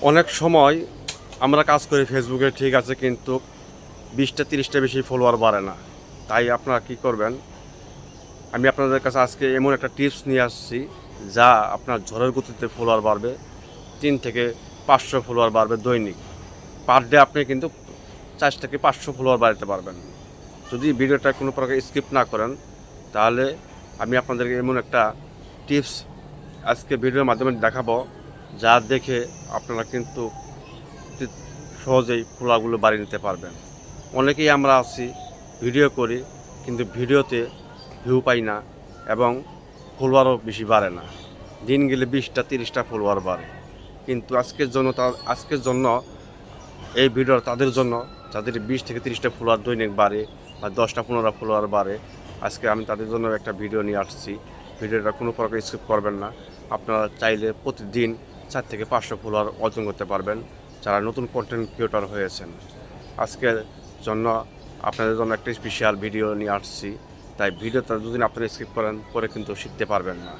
অনেক সময় আমরা কাজ করি ফেসবুকে, ঠিক আছে, কিন্তু 20-30টা বেশি ফলোয়ার বাড়ে না। তাই আপনারা কী করবেন, আমি আপনাদের কাছে আজকে এমন একটা টিপস নিয়ে আসছি যা আপনার ঝড়ের গতিতে ফলোয়ার বাড়বে। 3 থেকে 500 ফলোয়ার বাড়বে দৈনিক। পার ডে আপনি কিন্তু 4 থেকে 500 ফলোয়ার বাড়াতে পারবেন যদি ভিডিওটা কোনো প্রকার স্কিপ না করেন। তাহলে আমি আপনাদেরকে এমন একটা টিপস আজকে ভিডিওর মাধ্যমে দেখাবো যা দেখে আপনারা কিন্তু সহজেই ফলোয়ারগুলো বাড়িয়ে নিতে পারবেন। অনেকেই আমরা আছি ভিডিও করি, কিন্তু ভিডিওতে ভিউ পাই না এবং ফলোয়ারও বেশি বাড়ে না। দিন গেলে 20-30টা ফলোয়ার বাড়ে। কিন্তু আজকের জন্য এই ভিডিও তাদের জন্য যাদের 20-30টা ফলোয়ার দৈনিক বাড়ে বা 10-15 ফলোয়ার বাড়ে। আজকে আমি তাদের জন্য একটা ভিডিও নিয়ে আসছি। ভিডিওটা কোনো প্রকার স্কিপ করবেন না। আপনারা চাইলে প্রতিদিন 4 থেকে 500 ফলোয়ার অর্জন করতে পারবেন যারা নতুন কন্টেন্ট ক্রিয়েটর হয়েছেন। আজকের জন্য আপনাদের জন্য একটা স্পেশাল ভিডিও নিয়ে আসছি। তাই ভিডিওটা দুদিন আপনারা স্কিপ করেন, পরে কিন্তু শিখতে পারবেন না।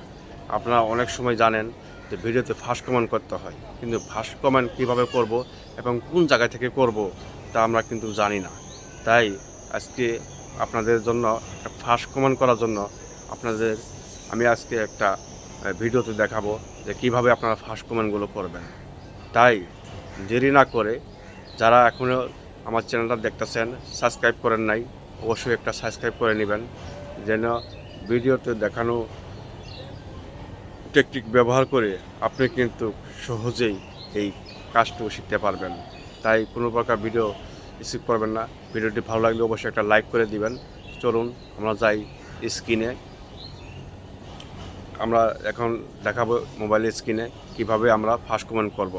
আপনারা অনেক সময় জানেন যে ভিডিওতে ফার্স্ট কমেন্ট করতে হয়, কিন্তু ফার্স্ট কমেন্ট কীভাবে করব এবং কোন জায়গা থেকে করব তা আমরা কিন্তু জানি না। তাই আজকে আপনাদের জন্য ফার্স্ট কমেন্ট করার জন্য আমি আজকে একটা ভিডিওতে দেখাবো যে কীভাবে আপনারা ফার্স্ট কমেন্টগুলো করবেন। তাই দেরি না করে যারা এখনও আমার চ্যানেলটা দেখতেছেন, সাবস্ক্রাইব করেন নাই, অবশ্যই একটা সাবস্ক্রাইব করে নেবেন, যেন ভিডিওতে দেখানো টেকনিক ব্যবহার করে আপনি কিন্তু সহজেই এই কাজটুকু শিখতে পারবেন। তাই কোনো প্রকার ভিডিও স্কিপ করবেন না। ভিডিওটি ভালো লাগলে অবশ্যই একটা লাইক করে দিবেন। চলুন আমরা যাই স্ক্রিনে। আমরা এখন দেখাবো মোবাইলের স্ক্রিনে কীভাবে আমরা ফার্স্ট কমেন্ট করব।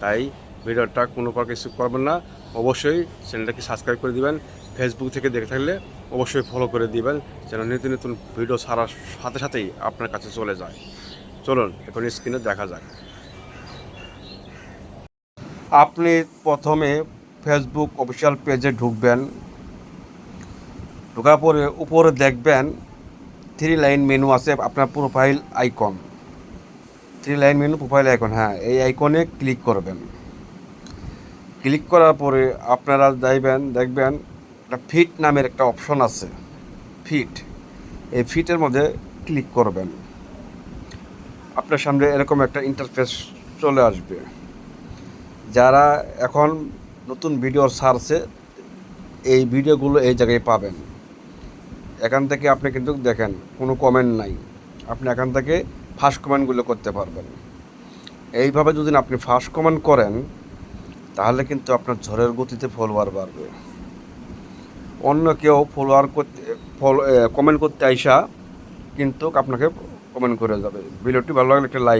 তাই ভিডিওটা কোনো প্রকার স্কিপ করবেন না। অবশ্যই চ্যানেলটাকে সাবস্ক্রাইব করে দিবেন। ফেসবুক থেকে দেখে থাকলে অবশ্যই ফলো করে দিবেন, যেন নতুন নতুন ভিডিও ছাড়ার সাথে সাথেই আপনার কাছে চলে যায়। চলুন এখন স্ক্রিনে দেখা যাক। আপনি প্রথমে ফেসবুক অফিসিয়াল পেজে ঢুকবেন। ঢোকার পরে উপরে দেখবেন 3 লাইন মেনু আছে, আপনার profile icon. 3 line menu profile icon, হ্যাঁ, এই আইকনে ক্লিক করবেন। ক্লিক করার পরে আপনারা দেখবেন একটা ফিট নামের একটা অপশন আছে, ফিট। এই ফিটের মধ্যে ক্লিক করবেন। আপনার সামনে এরকম একটা ইন্টারফেস চলে আসবে। যারা এখন নতুন ভিডিও ছাড়ছে এই ভিডিওগুলো এই জায়গায় পাবেন। এখান থেকে আপনি কিন্তু দেখেন কোনো কমেন্ট নাই, আপনি এখান থেকে ফার্স্ট কমেন্টগুলো করতে পারবেন। এইভাবে যদি আপনি ফার্স্ট কমেন্ট করেন তাহলে কিন্তু আপনার ঝড়ের গতিতে ফলোয়ার বাড়বে। অন্য কেউ কমেন্ট করতে আইসা কিন্তু আপনাকে কমেন্ট করে যাবে। ভিডিওটি ভালো লাগলে একটা লাইক